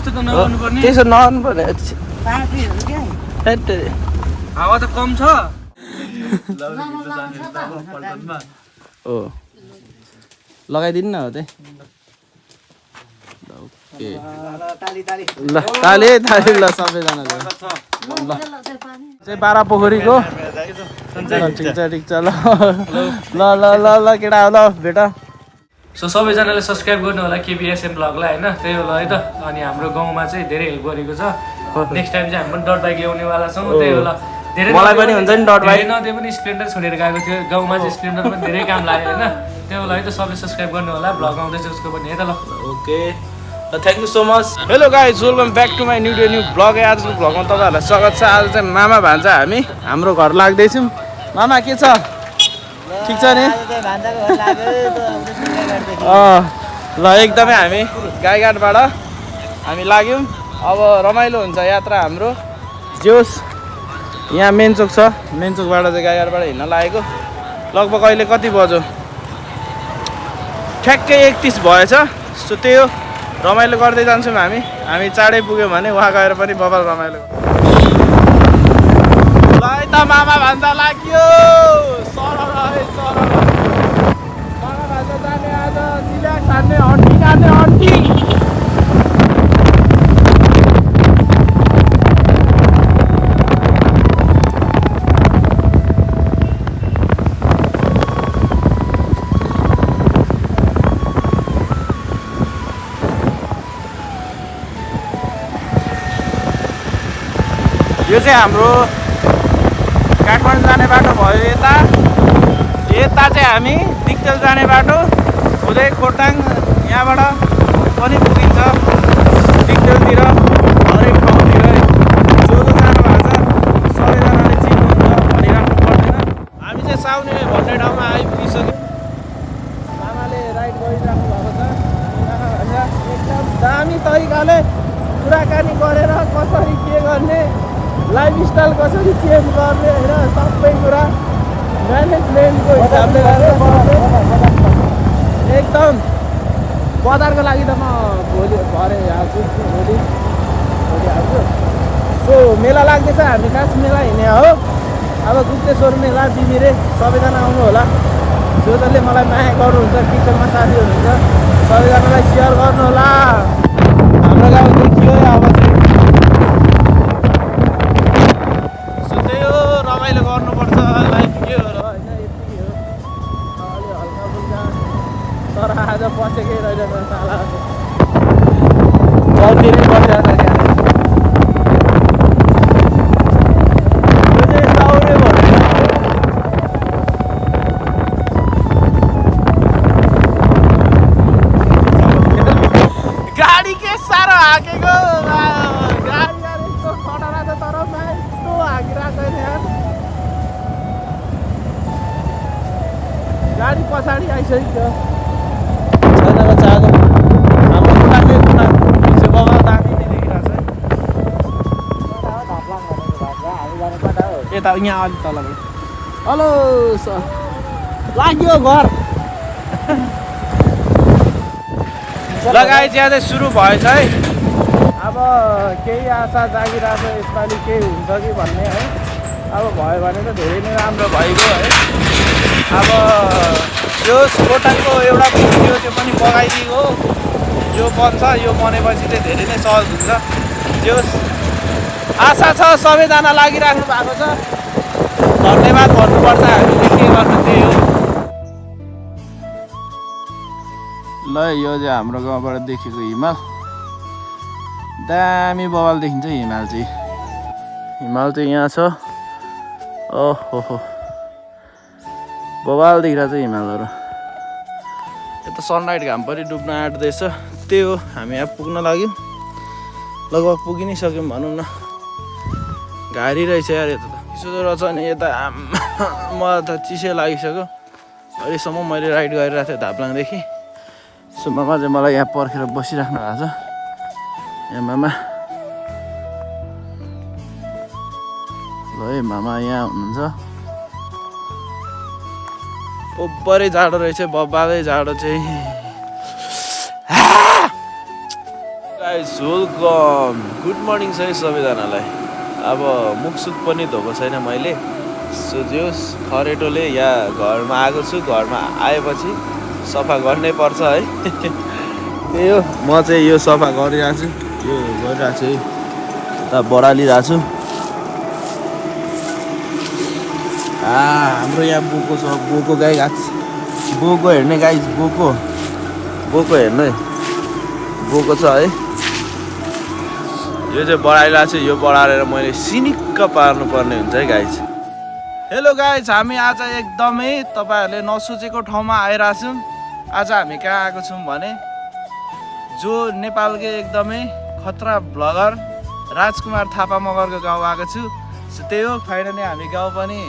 त्यस्तो त नगर्नु पर्ने त्यसो नगर्नु पर्ने पार्टीहरु के हावा त कम छ हो लगाइदिनु न हो त्यही ओके ल ताली ताली ल सबैजनाले ल चाहिँ बारा पोखरीको ठिक छ ल ल ल ल ल केटा ल बेटा सो सबैजनाले सब्सक्राइब गर्नु होला केबिएसएम ब्लगलाई हैन त्यही होला है त अनि हाम्रो गाउँमा चाहिँ धेरै हेल्प गरेको छ नेक्स्ट टाइम चाहिँ हामी पनि डट बाइक ल्याउनेवाला छौँ त्यही होला धेरै मलाई पनि हुन्छ नि डट बाइक नदिए पनि स्प्लेन्डर छोडेर गएको थियो गाउँमा चाहिँ स्प्लेन्डर पनि धेरै काम लाग्यो हैन त्यही होला है त सबै सब्सक्राइब गर्नु होला ब्लग आउँदैछ उसको पनि है त ल okay thank you so much hello guys welcome back to my new blog आजको भ्लगमा तपाईँहरूलाई स्वागत छ आज चाहिँ मामा भान्जा हामी हाम्रो घर लाग्दैछौँ मामा के छ ठिक छ नि ल एकदमै हामी गाईघाटबाट हामी लाग्यौँ अब रमाइलो हुन्छ यात्रा हाम्रो जोस् यहाँ मेन चोक छ मेन चोकबाट चाहिँ गाईघाटबाट हिँड्न लागेको लगभग अहिले कति बज्यो ठ्याक्कै 31 भएछ सो त्यही हो रमाइलो गर्दै जान्छौँ हामी चाँडै पुग्यौँ भने उहाँ गएर पनि बबाल रमाइलो ल है त मामा भान्जा लाग्यो मामा भान्जा जाने आज चिल्याक खाने हन्टी खाने हन्टी यो चाहिँ हाम्रो काठमाडौँ जाने बाटो भयो यता चाहिँ हामी दिक्तेल जाने बाटो हुँदै खोटाङ यहाँबाट पनि पुगिन्छ दिक्तेलतिर हरेक ठाउँतिर जो जो जानु भएको छ सबैजनाले चिन्नुहुन्छ भनिराख्नु पर्दैन हामी चाहिँ साउने भन्ने ठाउँमा आइपुगिसक्यौँ मामाले राइड गरिराख्नु भएको छ एकदम दामी तरिकाले कुराकानी गरेर कसरी के गर्ने लाइफस्टाइल कसरी चेन्ज गर्ने होइन सबै कुरा म्यानेजमेन्टको हिसाबले एकदम बजारको लागि त म भोलि भरे हाल्छु भोलि हाल्छु सो मेला लाग्दैछ हामी खास मेला हिँड्ने हो अब गुप्तेश्वर मेला बिमिरे सबैजना आउनु होला जो जसले मलाई माया गर्नुहुन्छ टिकटकमा साथी हुनुहुन्छ सबैजनालाई सेयर गर्नु होला हाम्रो गाउँ देखियो अब रमाइलो गर्नुपर्छ लाइफ के हो र होइन यति हो अलि हल्का फुल्का तर आज बसेकै रहेछ साला बसिदिनै पर्छ क्या यो चाहिँ साउरे भन्ने गाडी के साह्रो हाकेको गाडी यस्तो खटरा छ तर यस्तो हाकिरहेको छैन यार गाडी पछाडि आइसक्यो छैन बच्चाको हाम्रो खुट्टाकै खुट्टा पछि बगाल दामी नै देखिरहेको छ यता यहाँ अलिक तलबाट हेलो लाग्यो घर लगाइ ज्यादै सुरु भएछ है अब केही आशा जागिरहेको छ यसपालि केही हुन्छ कि भन्ने है अब भयो भने त धेरै नै राम्रो भइगयो है अब यो खोटाङको एउटा पुल थियो त्यो पनि बगाइदिएको यो बन्छ यो बनेपछि चाहिँ धेरै नै सहज हुन्छ त्यो आशा छ सबैजना लागिराख्नु भएको छ धन्यवाद भन्नुपर्छ हामीले के गर्नु त्यही हो ल यो चाहिँ हाम्रो गाउँबाट देखेको हिमाल दामी बवाल देखिन्छ हिमाल चाहिँ यहाँ छ ओहो बवाल देखिरहेको छ हिमालहरू यता सनलाइट घाम पनि डुब्न आँट्दैछ त्यही हो हामी यहाँ पुग्न लाग्यौँ लगभग पुगि नै सक्यौँ भनौँ न घारी रहेछ यार यता त चिसो रहेछ नि यता मलाई त चिसो लागिसक्यो अहिलेसम्म मैले राइड गरिरहेको थिएँ धाप्लाङदेखि सो मामा चाहिँ मलाई यहाँ पर्खेर बसिराख्नु भएको छ यहाँ मामा ल है मामा यहाँ हुनुहुन्छ ओभरै जाडो रहेछ बब्बालै जाडो चाहिँ गाइस वेलकम गुड मर्निङ छ है सबैजनालाई। अब मुखसुख पनि धोएको छैन मैले, सो जोस् खरेटोले यहाँ घरमा आएको छु। घरमा आएपछि सफा गर्नै पर्छ है। त्यही हो, म चाहिँ यो सफा गरिरहेको छु, यो गरिरहेको छु है, यता बढालिरहेको छु। हाम्रो यहाँ बोको छ, बोको गाई गएको छ। बोको हेर्ने गाई, बोको हेर्नु है, बोको छ है। यो चाहिँ बढाइरहेको छु, यो बढाएर मैले सिनिक्क पार्नुपर्ने हुन्छ है गाइज। हेलो गाइज, हामी आज एकदमै तपाईँहरूले नसोचेको ठाउँमा आइरहेको छौँ। आज हामी कहाँ आएको छौँ भने जो नेपालकै एकदमै खतरा ब्लगर राजकुमार थापा मगरको गाउँ आएको छु। सो त्यही हो, फाइनली हामी गाउँ पनि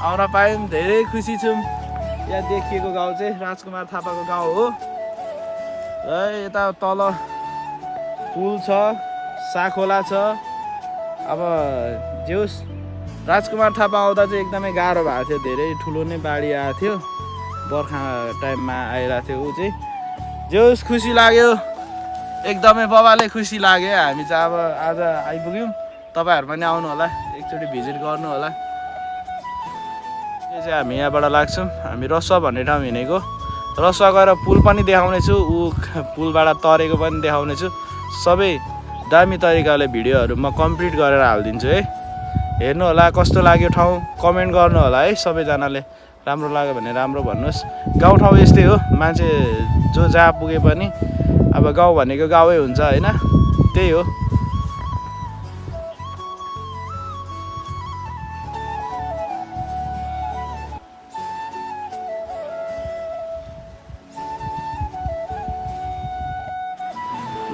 आउन पायौँ, धेरै खुसी छौँ। यहाँ देखिएको गाउँ चाहिँ राजकुमार थापाको गाउँ हो। र यता तल पुल छ, साखोला छ। अब जेउस राजकुमार थापा आउँदा चाहिँ एकदमै गाह्रो भएको थियो, धेरै ठुलो नै बाढी आएको थियो, बर्खा टाइममा आइरहेको थियो। ऊ चाहिँ जेउस खुसी लाग्यो, एकदमै बबाले खुसी लाग्यो। हामी चाहिँ अब आज आइपुग्यौँ, तपाईँहरू पनि आउनु होला, एकचोटि भिजिट गर्नु होला। यो चाहिँ हामी यहाँबाट लाग्छौँ, हामी रसुवा भन्ने ठाउँ हिँडेको। रसुवा गएर पुल पनि देखाउनेछु, ऊ पुलबाट तरेको पनि देखाउनेछु। सबै दामी तरिकाले भिडियोहरू म कम्प्लिट गरेर हालिदिन्छु है। हेर्नु होला कस्तो लाग्यो ठाउँ, कमेन्ट गर्नु होला है सबैजनाले। राम्रो लाग्यो भने राम्रो भन्नुहोस्। गाउँठाउँ यस्तै हो, मान्छे जो जहाँ पुगे पनि अब गाउँ भनेको गाउँै हुन्छ होइन, त्यही हो।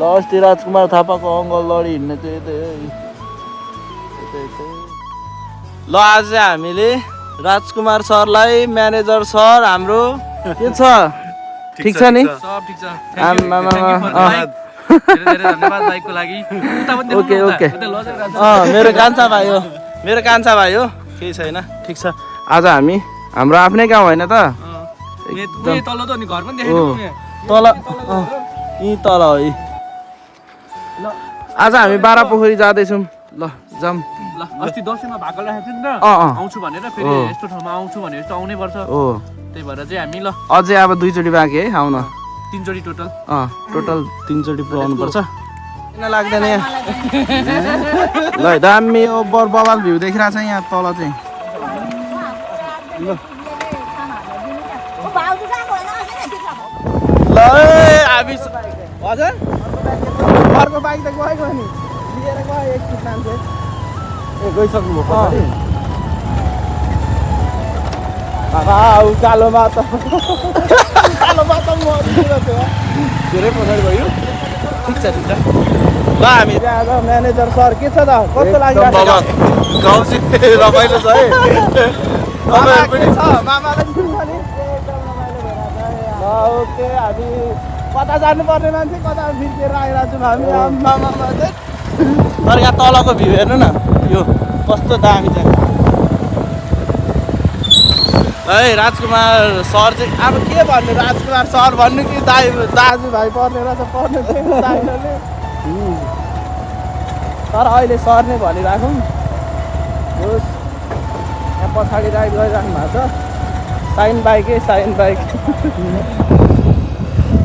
ल अस्ति राजकुमार थापाको अङ्गल लडी हिँड्ने चाहिँ यतै हो। ल आज चाहिँ हामीले राजकुमार सरलाई, म्यानेजर सर हाम्रो के छ, ठिक छ नि? सब ठिक छ। धेरै धन्यवाद बाइकको लागि। ओके ओके, मेरो कान्छा भाइ हो, मेरो कान्छा भाइ हो, केही छैन, ठिक छ। आज हामी हाम्रो आफ्नै गाउँ होइन त, तल यहीँ तल हो। आज हामी 12 पोखरी जाँदैछौँ। ल जाऊँ। ल अस्ति दसैँमा भाकल राखेको थियो नि त, आउँछु भनेर, फेरि यस्तो ठाउँमा आउँछु भने यस्तो आउनै पर्छ। त्यही भएर चाहिँ हामी ल अझै अब 2 चोटि बाँकी है आउन, 3 चोटि टोटल। टोटल 3 चोटि पुऱ्याउनु पर्छ। किन लाग्दैन यहाँ? ल दामी हो, बवाल भ्यू देखिरहेको छ यहाँ तल चाहिँ। ल हामी हजुर अर्को बाइक त गएको नि, लिएर गयो एकछिन मान्छे। गइसक्नु भयो उकालोमा त धेरै पछाडि भयो। ठिक छ ठिक छ। ल हामी आज म्यानेजर सर के छ त, कस्तो लागिरहेको छ? गाउँ चाहिँ रमाइलो छ है। तपाईँहरू पनि छ, मामालाई पनि छ नि। ल ओके, हामी कता जानुपर्ने मान्छे कता फिर्केर आइरहेको छौँ हामी मामामा चाहिँ। तर यहाँ तलको भ्यू हेर्नु न, यो कस्तो दामी छ है। राजकुमार सर चाहिँ अब के भन्नु, राजकुमार सर भन्नु कि दाजुभाइ पर्ने रहेछ, पर्ने छैन दाइले। तर अहिले सर नै भनिराखौँ। होस्, यहाँ पछाडि राइड गरिराख्नु भएको छ, साइन बाइकै साइन बाइक।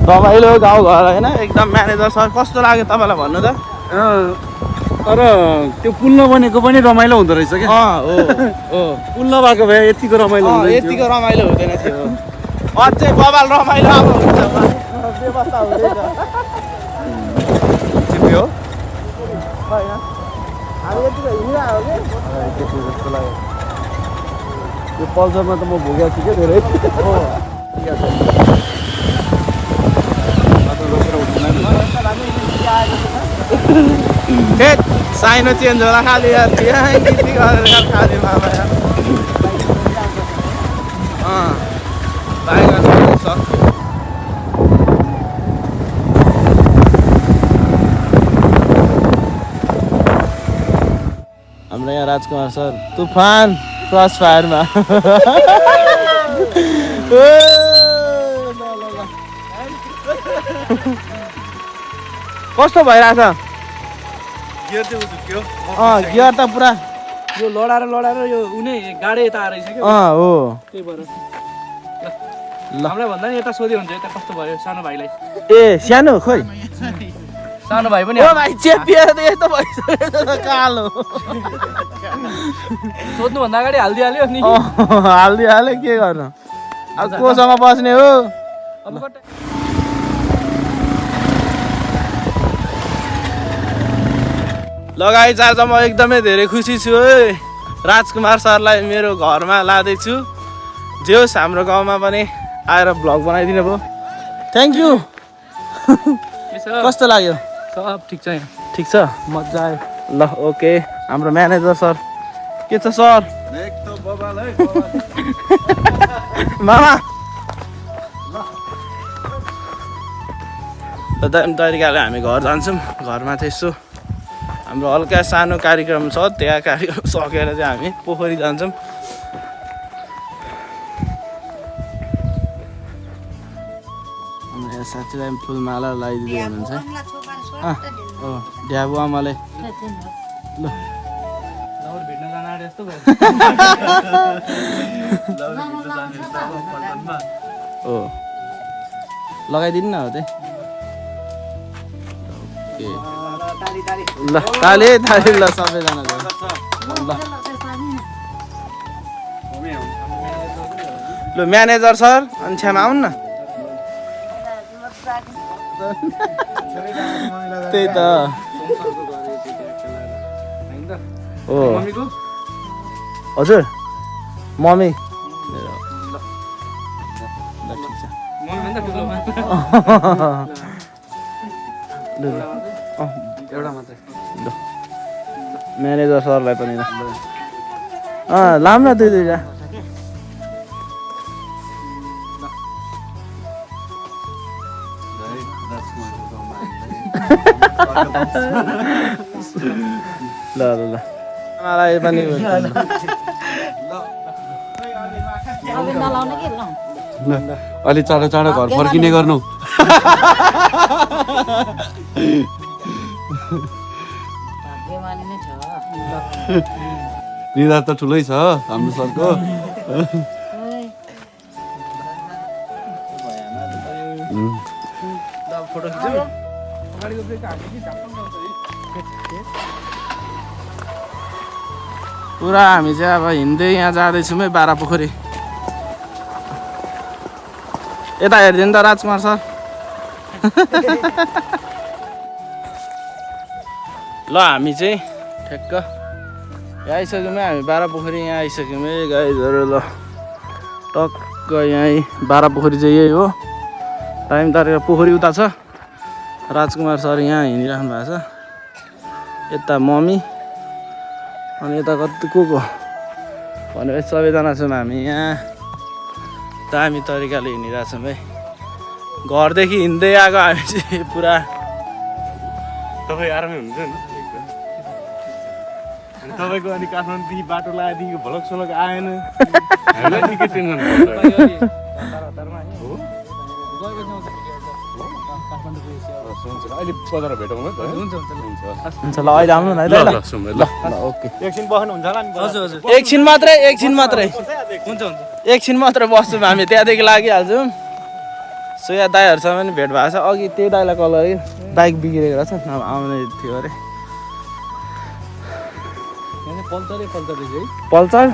रमाइलो गाउँघर होइन एकदम। म्यानेजर सर कस्तो लाग्यो तपाईँलाई भन्नु त? तर त्यो पुल नबनेको पनि रमाइलो हुँदो रहेछ क्या। पुल नभएको भए यतिको रमाइलो हुँदैन, यतिको रमाइलो हुँदैन थियो। अझै बबाल रमाइलो अब हुन्छ, व्यवस्था हुँदैन। चिप्यो होइन, हामी यतिको हिँडिरहेको कि जस्तो लाग्यो। यो पल्सरमा त म भोगेको छु क्या धेरै। साइनो चेन्ज होला खालि यार, गीती गरेर खालि मामा यार। हाम्रो यहाँ राजकुमार सर तुफान क्रस फायरमा। कस्तो भइरहेछ गियर चाहिँ उजुक्यो गियर त पुरा यो लडाएर यो उनी गाडी यता आएर क्या हो त्यही भएर हामीलाई भन्दा नि यता सोध्यो हुन्छ यता कस्तो भयो सानो भाइलाई ए सानो खोइ सानो भाइ पनि ओ भाइ चेपिएर त यस्तो भइसक्यो त कालो सोध्नुभन्दा अगाडि हालिदिइहाल्यो नि हाल्यो के गर्नु अब कोसँग बस्ने हो लगाइ आज म एकदमै धेरै खुसी छु है राजकुमार सरलाई मेरो घरमा लाँदैछु जे होस् हाम्रो गाउँमा पनि आएर भ्लग बनाइदिनु भयो थ्याङ्क यू कस्तो लाग्यो सब ठिक छ यहाँ ठिक छ मजा आयो ल ओके हाम्रो म्यानेजर सर के छ सर मामा तरिकाले हामी घर जान्छौँ घरमा चाहिँ यसो हाम्रो हल्का सानो कार्यक्रम छ त्यहाँ कार्यक्रम सकेर चाहिँ हामी पोखरी जान्छौँ हाम्रो साथीलाई फुलमाला लगाइदिँदै हुनुहुन्छ हो ड्याबु आमाले ल भेट्न जान आँटे जस्तो भयो हो लगाइदिनु न हो त्यही ल ताली ल सबैजनाले ल ल म्यानेजर सर अनि छ्यामा आउनु न त्यही त हो हजुर मम्मी एउटा मात्रै म्यानेजर सरलाई पनि लाम न दुईवटा ल ल ल मलाई पनि अलि चाँडो चाँडो घर फर्किने गर्नु निधार त ठुलै छ हाम्रो सरको फोटो खिच्यौ पुरा हामी चाहिँ अब हिँड्दै यहाँ जाँदैछौँ है बाह्र पोखरी यता हेरिदिनु त राजकुमार सर ल हामी चाहिँ ठ्याक्क यहाँ आइसक्यौँ है हामी बाह्र पोखरी यहाँ आइसक्यौँ है गाइजहरू ल टक्क यहीँ बाह्र पोखरी चाहिँ यही हो टाइम तारेर पोखरी उता छ राजकुमार सर यहाँ हिँडिराख्नु भएको छ यता मम्मी अनि यता कति को भनेपछि सबैजना छौँ हामी यहाँ दामी तरिकाले हिँडिरहेछौँ है घरदेखि हिँड्दै आएको हामी चाहिँ पुरा तपाईँ आरामै हुनुहुन्छ नि तपाईँको अनि काठमाडौँदेखि बाटो लगाएदेखि भलक सलक आएन हामीलाई निकै टेन्सन अहिले बजार भेटौँ है हुन्छ ल अहिले आउनु न है ल ओके एकछिन बस्नुहुन्छ होला नि हजुर हजुर एकछिन मात्रै हुन्छ एकछिन मात्र बस्छौँ हामी त्यहाँदेखि लागिहाल्छौँ सो यहाँ दाईहरूसँग पनि भेट भएको छ अघि त्यही दाईलाई कल गऱ्यो बाइक बिग्रेको रहेछ नभए आउने थियो अरे पल्सर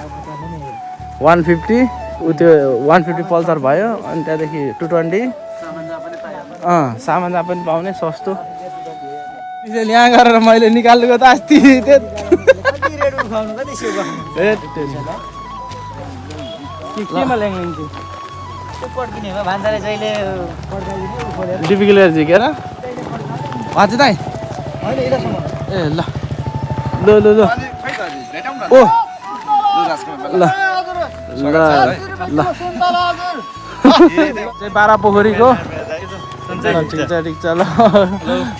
150 ऊ त्यो 150 पल्सर भयो अनि त्यहाँदेखि 220 सामान जहाँ पनि पाउने सस्तो त्यसैले यहाँ गरेर मैले निकालेको त अस्ति केमा ल्याङ्गिन्छु डिपिकल झिकेर भाँच्यो दाइ ए ल ल ल ल ओ ल ल ल चाहिँ बाह्र पोखरीको ठिक छ ल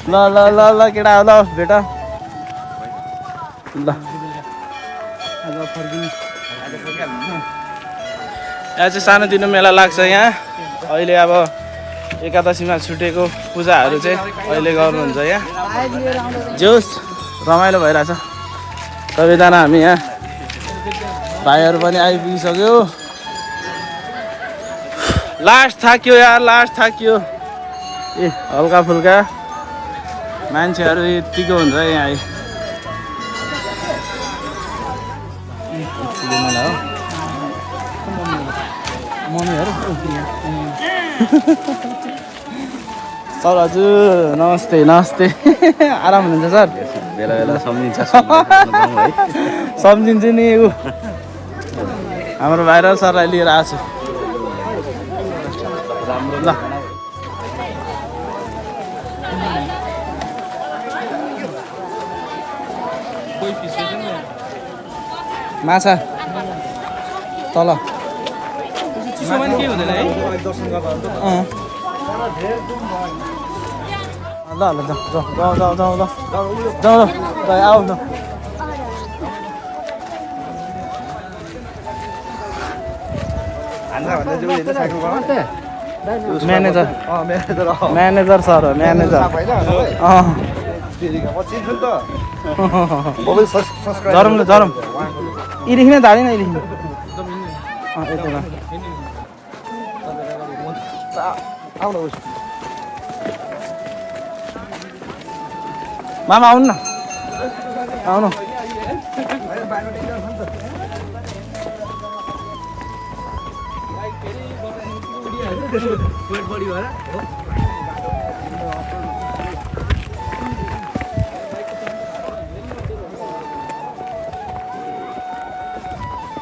ल ल ल ल केटा ल भेट ल यहाँ चाहिँ सानोतिनो मेला लाग्छ यहाँ अहिले अब एकादशीमा छुटेको पूजाहरू चाहिँ अहिले गर्नुहुन्छ यहाँ जोस् रमाइलो भइरहेछ सबैजना हामी यहाँ भाइहरू पनि आइपुगिसक्यो लास्ट थाक्यो यार लास्ट थाक्यो ए हल्का फुल्का मान्छेहरू यतिको हुन्छ यहाँ आइ सर हजुर नमस्ते नमस्ते आराम हुनुहुन्छ सर बेला बेला सम्झिन्छ सम्झिन्छु नि ऊ हाम्रो भाइरल सरलाई लिएर आएको छु ल माछा तल चिसोमा नि केही हुँदैन है ल ल जाउँ जाउँ जाउँ जाउँ ल जाउँ ल आऊ न म्यानेजर म्यानेजर सर हो म्यानेजर झरौँ ल झरौँ यीदेखि नै धाडी न यीदेखि मामा आउनु न आउनु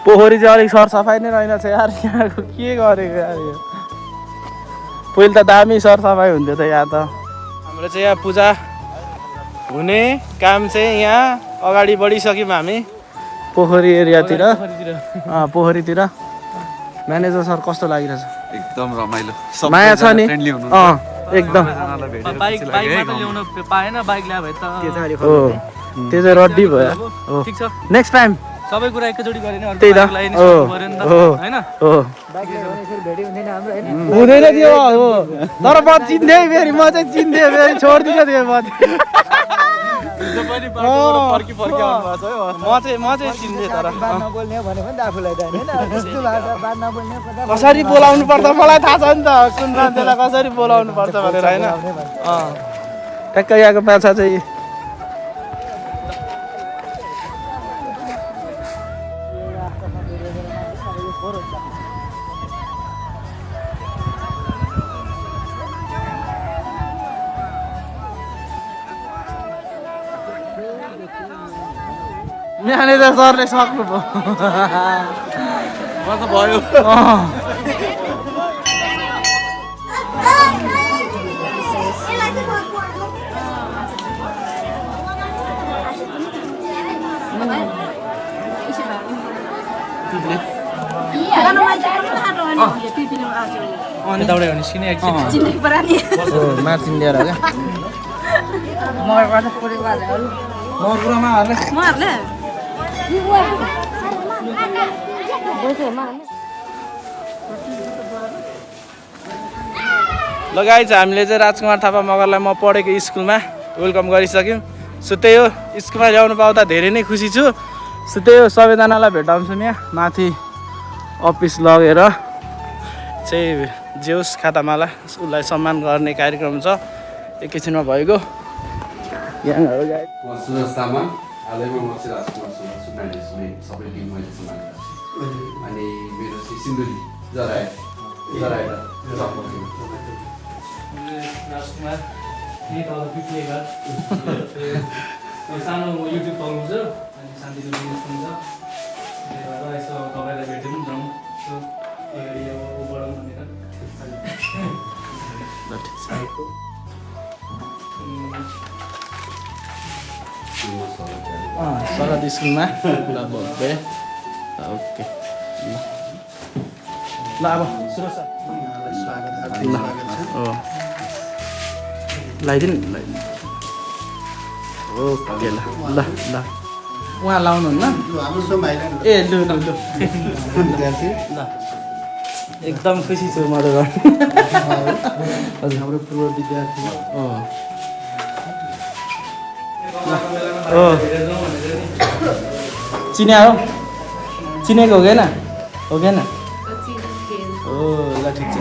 पोखरी चाहिँ अलिक सरसफाइ नै रहेनछ यार यहाँको के गरेको यार यो पहिले त दामी सरसफाइ हुन्थ्यो त यहाँ त हाम्रो चाहिँ यहाँ पूजा हुने काम चाहिँ यहाँ अगाडि बढिसक्यौँ हामी पोखरी एरियातिर पोखरीतिर म्यानेजर सर कस्तो लागिरहेछ एकदम रमाइलो माया छ नि एकदम बाइक मात्र ल्याउन पाएन बाइक ल्याए भए त हो त्यो चाहिँ रड्डी भयो हो ठिक छ नेक्स्ट टाइम सबै कुरा एकैचोटि गरेन त्यही त हैन हुँदैन थियो हो तर म चिन्थेँ फेरि म चाहिँ चिन्थेँ फेरि छोडिदिनु थियो म चाहिँ चिन्थेँ तर कसरी बोलाउनु पर्छ मलाई थाहा छ नि त कुन मान्छेलाई कसरी बोलाउनु पर्छ भनेर होइन ठ्याक्कै यहाँको माछा चाहिँ म्यानेजर सरले सक्नुभयो म त भयो मार्चिन लिएर क्या लगाइ चाहिँ हामीले चाहिँ राजकुमार थापा मगरलाई म पढेको स्कुलमा वेलकम गरिसक्यौँ सो त्यही हो स्कुलमा ल्याउनु पाउँदा धेरै नै खुसी छु सो त्यही हो सबैजनालाई भेटाउँछु यहाँ माथि अफिस लगेर चाहिँ जेउस खातामाला उसलाई सम्मान गर्ने कार्यक्रम छ एकैछिनमा भएको यहाँहरू गाई म सुरज तामाङ हालैमा म चाहिँ राजकुमार सुरज म्यानेजमेन्ट सबै टिम मैले सम्हालेको छु अनि मेरो चाहिँ सिन्धुली जराएर राजकुमार यही तल पिक्ने घर सानो युट्युब पाउनुहुन्छ अनि शान्ति बिजनेस पनि छ त्यही भएर यसो तपाईँलाई भेट्यौँ जाउँ सो यो बढाउँ भनेर सरद स्कुलमा ल भए ओके ल अब सुरज सर लगाइदिनु ओके ल ल ल उहाँ लाउनुहुन्न ए लु ल ल एकदम खुसी छु म त हजुर हाम्रो पूर्व विद्यार्थी चिने हो चिनेको हो कि होइन ओ ल ठिक छ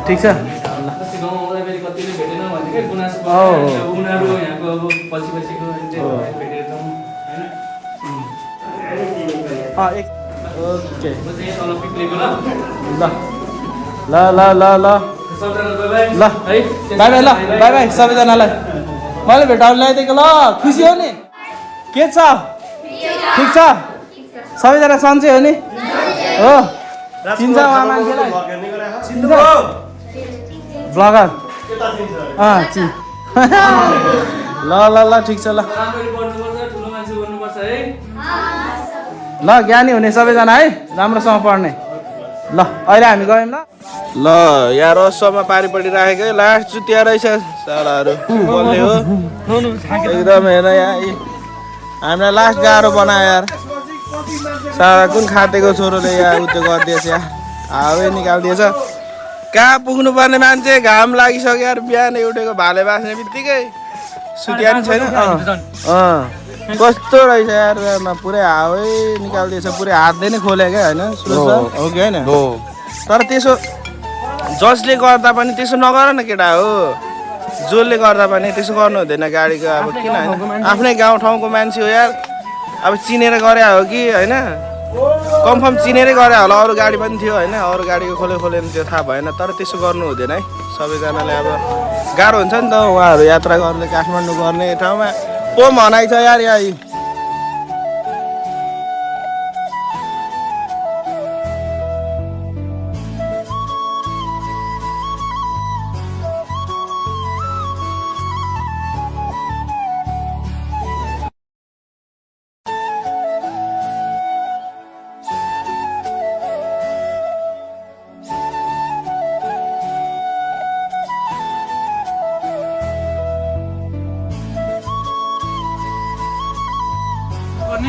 ठिक छ उनीहरू यहाँको अब पछि पछिको भेटेर जाउँ ओके पिक्निकको ल ल ल ल ल है बाई बाई ल बाई बाई सबैजनालाई मैले भेटाउनु ल्याइदिएको ल खुसी हो नि के छ ठिक छ सबैजना सन्चै हो नि हो चिन्छ उहाँ मान्छेलाई ब्लगर चिन् ल ल ल ठिक छ ल ठुलो मान्छे बन्नुपर्छ है ल ज्ञानी हुने सबैजना है राम्रोसँग पढ्ने ल अहिले हामी गयौँ ल यार रसमा पारिपट्टि राखेको है लास्ट जुतिया रहेछ सालाहरू बल्ले हो एकदम हेर यहाँ हामीलाई लास्ट गाह्रो बनायो यार साला कुन खाटेको छोरोले यार उ त्यो गरिदिएछ यार हावै निकालिदिएछ कहाँ पुग्नु पर्ने मान्छे घाम लागिसक्यो यार बिहान उठेको भाले बाँच्ने बित्तिकै सुतिया नि छैन कस्तो रहेछ यार पुरै हावै निकालिदिएछ पुरै हातले नै खोल्यो क्या होइन सुरज हो कि होइन तर त्यसो जसले गर्दा पनि त्यसो नगर न केटा हो जसले गर्दा पनि त्यसो गर्नु हुँदैन गाडीको अब किन होइन आफ्नै गाउँठाउँको मान्छे हो यार अब चिनेर गरे हो कि होइन कन्फर्म चिनेरै गरे होला अरू गाडी पनि थियो होइन अरू गाडीको खोलेन त्यो थाहा भएन तर त्यसो गर्नु हुँदैन है सबैजनाले अब गाह्रो हुन्छ नि त उहाँहरू यात्रा गर्ने काठमाडौँ गर्ने ठाउँमा पो भनाइ छ यार यहाँ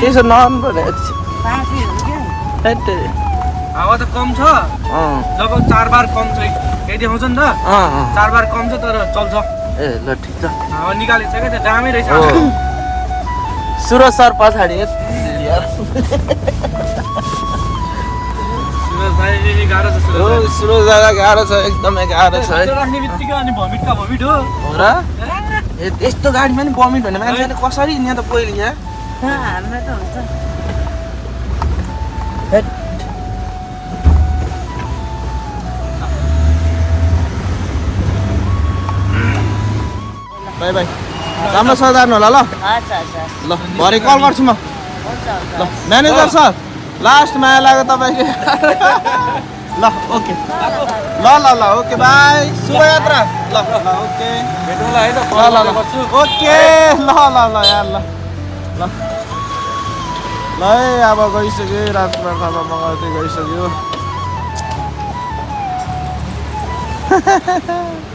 त्यसो नआउनु पर्ने हावा त कम छ लगभग 4 बार कम छ यही देखाउँछ नि त 4 बार कम छ तर चल्छ ए ल ठिक छ हावा निकालेको छ क्या त्यो दामै रहेछ सुरज सर पछाडि सुरज भाइ गाह्रो छ सुरज दादा गाह्रो छ एकदमै गाह्रो छ है राख्ने बित्तिकै अनि भमिटका भमिट हो र यस्तो गाडीमा नि बमिट भन्ने मान्छेले कसरी यहाँ त पहिले यहाँ हाम्रा त हुन्छ बाई बाई राम्रो सजार्नु होला ल ल भरे कल गर्छु म ल म्यानेजर सर लास्ट माया लाग्यो तपाईँको ल ओके ल ल ल ओके बाई शुभयात्रा ल ल ओके भेटौँला है त ल ल ओके ल ल ल यार ल ल ल है अब गइसक्यो राजकुमार थापा मगाउँदै गइसक्यो